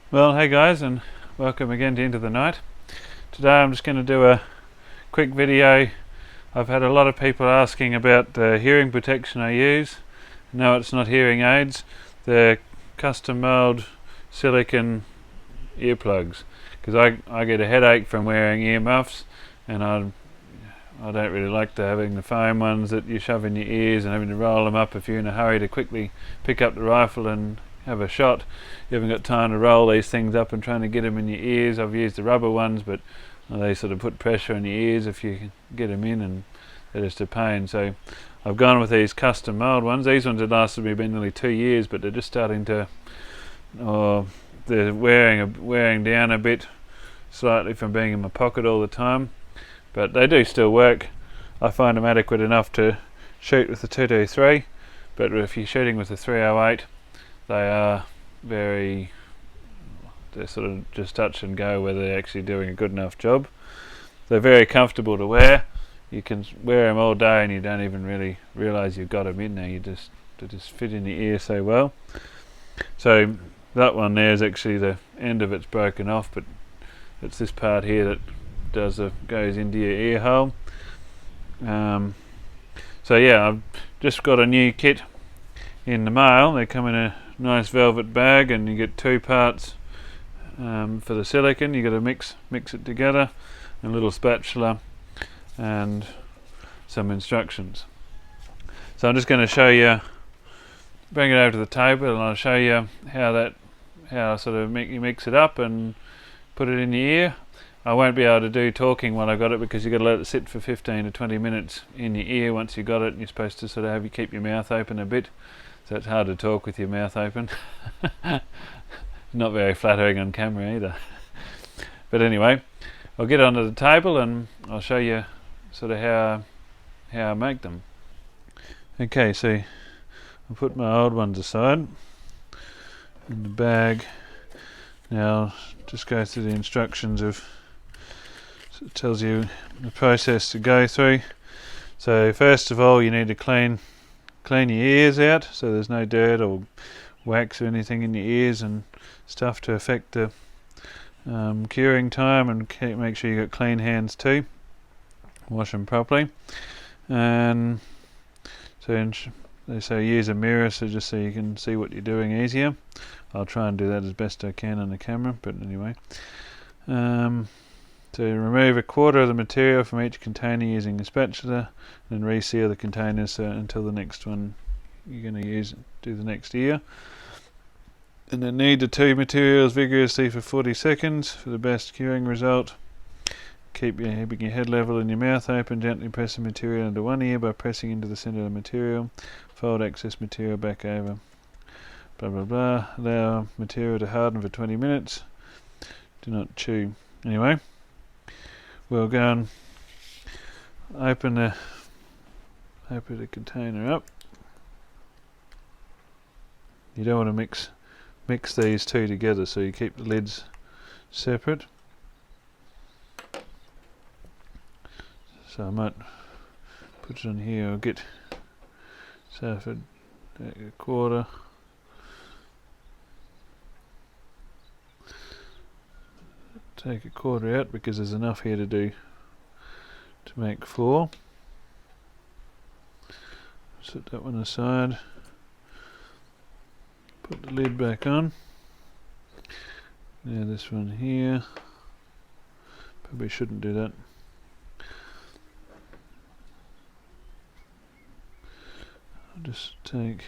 Well, hey guys, and welcome again to Into the Night. Today I'm just going to do a quick video. I've had a lot of people asking about the hearing protection I use. No, it's not hearing aids. They're custom mould silicone earplugs, because I get a headache from wearing earmuffs, and I don't really like having the foam ones that you shove in your ears and having to roll them up if you're in a hurry to quickly pick up the rifle and have a shot. You haven't got time to roll these things up and trying to get them in your ears. I've used the rubber ones, but they sort of put pressure on your ears if you get them in, and they're just a pain. So I've gone with these custom mould ones. These ones have lasted me about nearly 2 years, but they're just starting to, they're wearing down a bit, slightly, from being in my pocket all the time. But they do still work. I find them adequate enough to shoot with the 223, but if you're shooting with the 308, they are they're sort of just touch and go whether they're actually doing a good enough job. They're very comfortable to wear. You can wear them all day and you don't even really realise you've got them in there. They just fit in the ear so well. So that one there is actually, the end of it's broken off, but it's this part here that goes into your ear hole. So yeah, I've just got a new kit in the mail. They come in a nice velvet bag, and you get 2 parts for the silicone. You got to mix it together, and a little spatula and some instructions. So I'm just going to show you, bring it over to the table, and I'll show you how sort of you mix it up and put it in your ear. I won't be able to do talking while I got it, because you've got to let it sit for 15 to 20 minutes in your ear once you got it, and you're supposed to sort of keep your mouth open a bit. So it's hard to talk with your mouth open. Not very flattering on camera either. But anyway, I'll get onto the table and I'll show you sort of how I make them. Okay, so I'll put my old ones aside in the bag. Now just go through the instructions of, so it tells you the process to go through. So first of all, you need to clean your ears out, so there's no dirt or wax or anything in your ears and stuff to affect the curing time, and make sure you got clean hands too. Wash them properly. And so they say use a mirror, so just so you can see what you're doing easier. I'll try and do that as best I can on the camera, but anyway. So remove 1/4 of the material from each container using a spatula, and reseal the containers until the next one you're going to do the next ear. And then knead the 2 materials vigorously for 40 seconds for the best curing result. Keeping your head level and your mouth open. Gently press the material into one ear by pressing into the centre of the material. Fold excess material back over. Blah blah blah. Allow material to harden for 20 minutes. Do not chew. Anyway, we'll go and open the container up. You don't want to mix these 2 together, so you keep the lids separate. So I might put it on here, or get, so if I take 1/4, take 1/4 out, because there's enough here to make 4. Set that one aside. Put the lid back on. Now this one here, probably shouldn't do that. I'll just take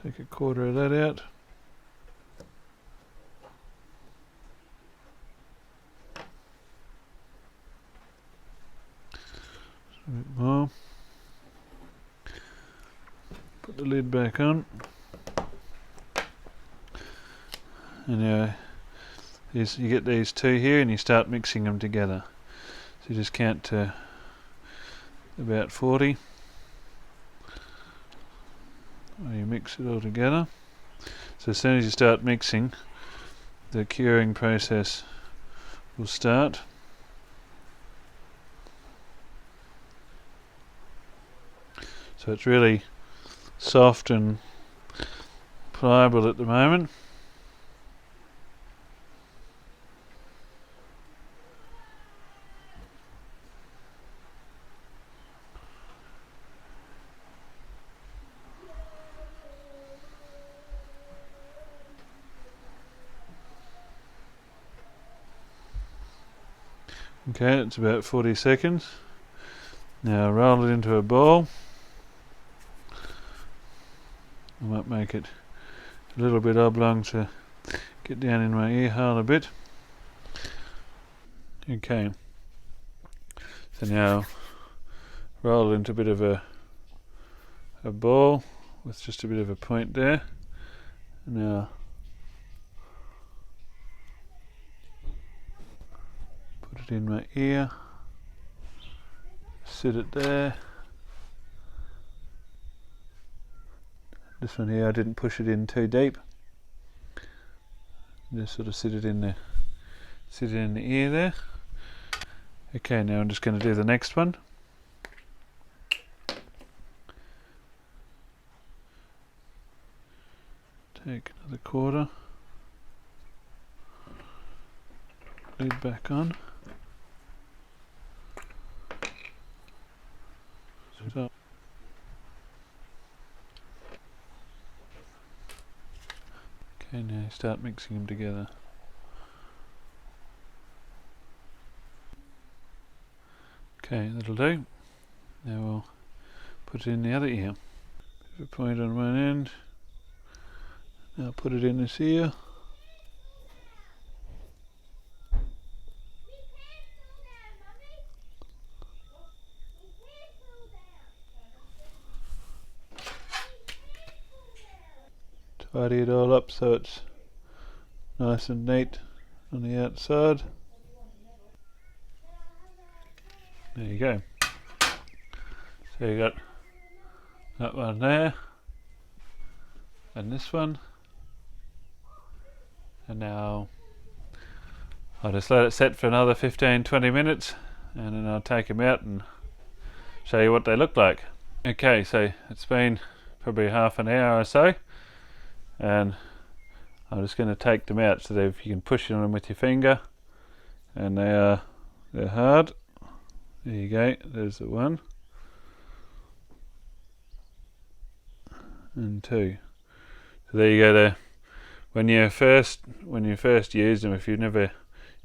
a 1/4 of that out. A bit more. Put the lid back on. And now you get these 2 here, and you start mixing them together. So you just count to about 40. You mix it all together. So as soon as you start mixing, the curing process will start. So it's really soft and pliable at the moment. Okay, it's about 40 seconds. Now roll it into a ball. I might make it a little bit oblong to get down in my ear hole a bit. Okay, so now roll it into a bit of a ball with just a bit of a point there. Now put it in my ear, sit it there. This one here I didn't push it in too deep. Just sort of sit it in the ear there. Okay, now I'm just going to do the next one. Take another quarter. Lid back on. So okay, now start mixing them together. Okay, that'll do. Now we'll put it in the other ear. Put a point on one end. Now put it in this ear. Tidy it all up so it's nice and neat on the outside. There you go. So you got that one there, and this one, and now I'll just let it set for another 15-20 minutes, and then I'll take them out and show you what they look like. Okay, so it's been probably half an hour or so, and I'm just going to take them out so that if you can push on them with your finger, and they're hard. There you go, there's the one and two. So there you go there. When you first use them, if you've never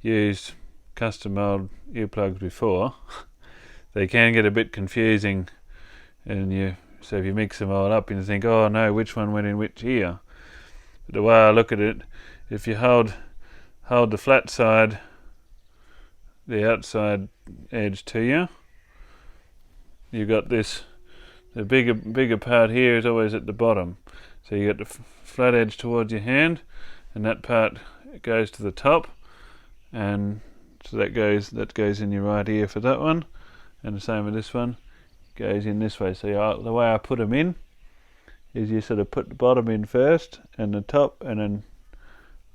used custom mould earplugs before, they can get a bit confusing, and so if you mix them all up and you think, oh no, which one went in which ear? But the way I look at it, if you hold the flat side, the outside edge to you, you've got this, the bigger part here is always at the bottom. So you got the flat edge towards your hand, and that part goes to the top, and so that goes in your right ear for that one, and the same with this one, goes in this way. So the way I put them in is you sort of put the bottom in first and the top, and then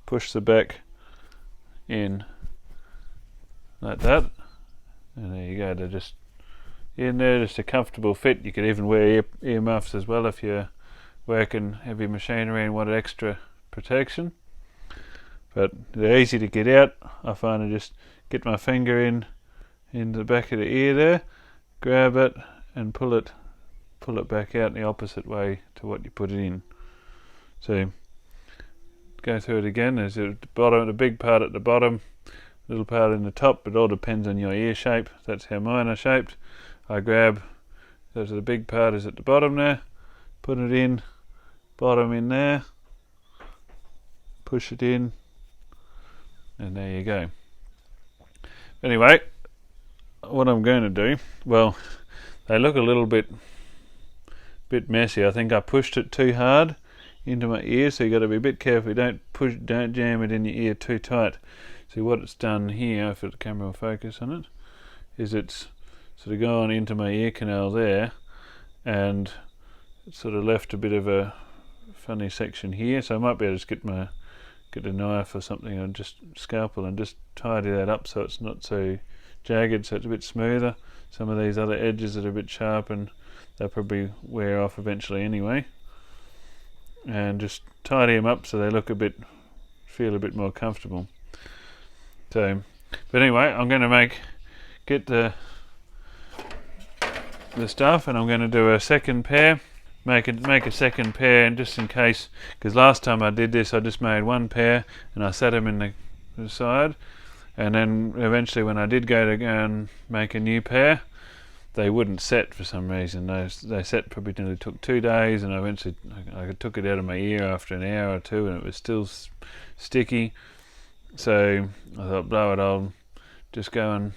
push the back in like that, and there you go. They're just in there, just a comfortable fit. You could even wear ear muffs as well if you're working heavy machinery and want extra protection. But they're easy to get out. I find I just get my finger in the back of the ear there, grab it and pull it back out in the opposite way to what you put it in. So go through it again. There's the big part at the bottom, little part in the top. It all depends on your ear shape. That's how mine are shaped. I grab, so the big part is at the bottom there, put it in, bottom in there, push it in, and there you go. Anyway, what I'm going to do, well, they look a little bit messy. I think I pushed it too hard into my ear, so you got to be a bit careful. Don't jam it in your ear too tight. See what it's done here, if the camera will focus on it, is it's sort of gone into my ear canal there, and it's sort of left a bit of a funny section here. So I might be able to just get a knife or something and just scalpel and just tidy that up so it's not so jagged, so it's a bit smoother. Some of these other edges that are a bit sharp, and they'll probably wear off eventually anyway. and just tidy them up so they look feel a bit more comfortable. So, but anyway, I'm going to get the stuff, and I'm going to do a second pair. Make a second pair, and just in case, because last time I did this, I just made one pair and I set them in the side, and then eventually when I did go and make a new pair, they wouldn't set for some reason. They set probably nearly took 2 days, and eventually I took it out of my ear after an hour or two, and it was still sticky. So I thought, blow it, I'll just go and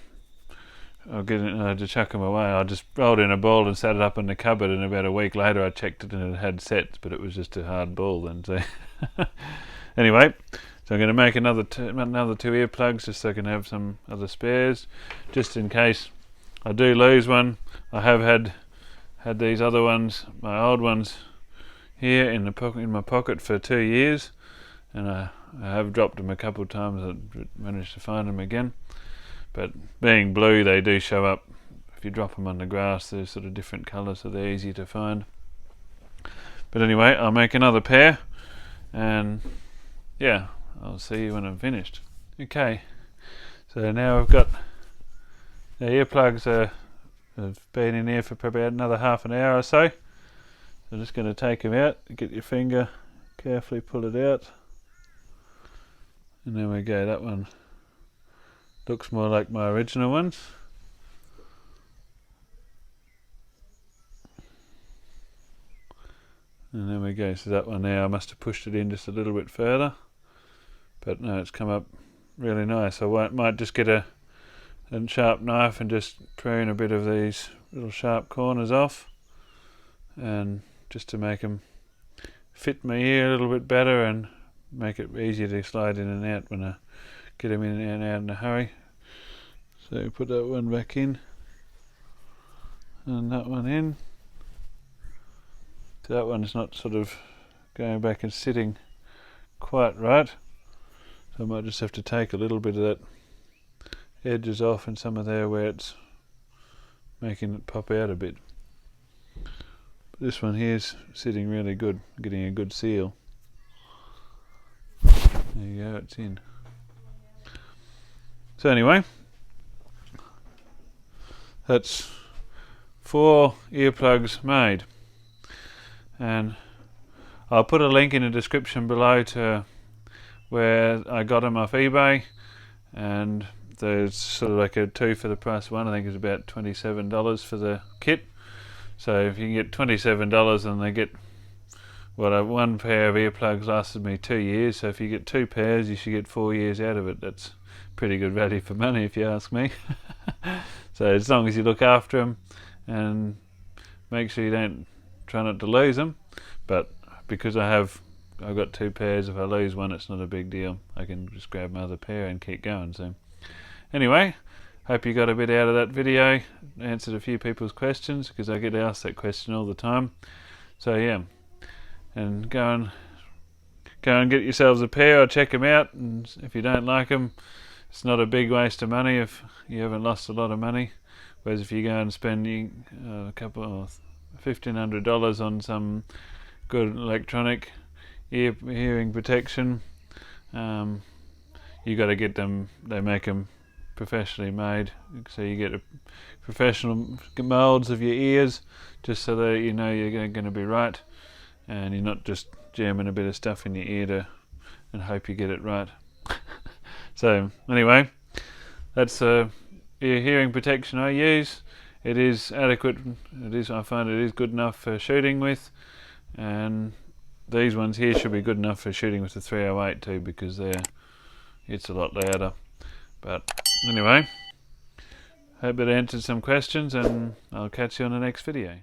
I'll get it to chuck them away. I just rolled in a ball and set it up in the cupboard, and about a week later I checked it and it had set, but it was just a hard ball then. So anyway, so I'm going to make another 2 earplugs just so I can have some other spares, just in case I do lose one. I have had these other ones, my old ones, here in my pocket for 2 years, and I have dropped them a couple of times. I managed to find them again. But being blue, they do show up. If you drop them on the grass, they're sort of different colours, so they're easy to find. But anyway, I'll make another pair, and yeah, I'll see you when I'm finished. Okay, so now I've got the earplugs have been in here for probably another half an hour or so. I'm just going to take them out, get your finger, carefully pull it out, and there we go, that one looks more like my original ones. And there we go, so that one now, I must have pushed it in just a little bit further, but no, it's come up really nice. I might just get a sharp knife and just prune a bit of these little sharp corners off, and just to make them fit my ear a little bit better and make it easier to slide in and out when I get them in and out in a hurry. So put that one back in, and that one in. So that one's not sort of going back and sitting quite right, so I might just have to take a little bit of that edges off and some of there where it's making it pop out a bit. But this one here's sitting really good, getting a good seal. There you go, it's in. So anyway, that's 4 earplugs made, and I'll put a link in the description below to where I got them off eBay, and there's sort of like a 2 for the price of 1. I think it's about $27 for the kit. So if you can get $27 and they get, well, 1 pair of earplugs lasted me 2 years, so if you get 2 pairs you should get 4 years out of it. That's pretty good value for money if you ask me. So as long as you look after them and make sure you don't try not to lose them, but because I've got 2 pairs, if I lose one it's not a big deal. I can just grab my other pair and keep going. So anyway, hope you got a bit out of that video, answered a few people's questions, because I get asked that question all the time. So yeah, and go and get yourselves a pair or check them out, and if you don't like them, it's not a big waste of money if you haven't lost a lot of money. Whereas if you go and spend a couple of $1,500 on some good electronic hearing protection, you got to get them. They make them professionally made, so you get a professional moulds of your ears, just so that you know you're going to be right, and you're not just jamming a bit of stuff in your ear and hope you get it right. So anyway, that's ear hearing protection I use. It is adequate. I find it is good enough for shooting with, and these ones here should be good enough for shooting with the 308 too, because it's a lot louder. But anyway, hope it answered some questions, and I'll catch you on the next video.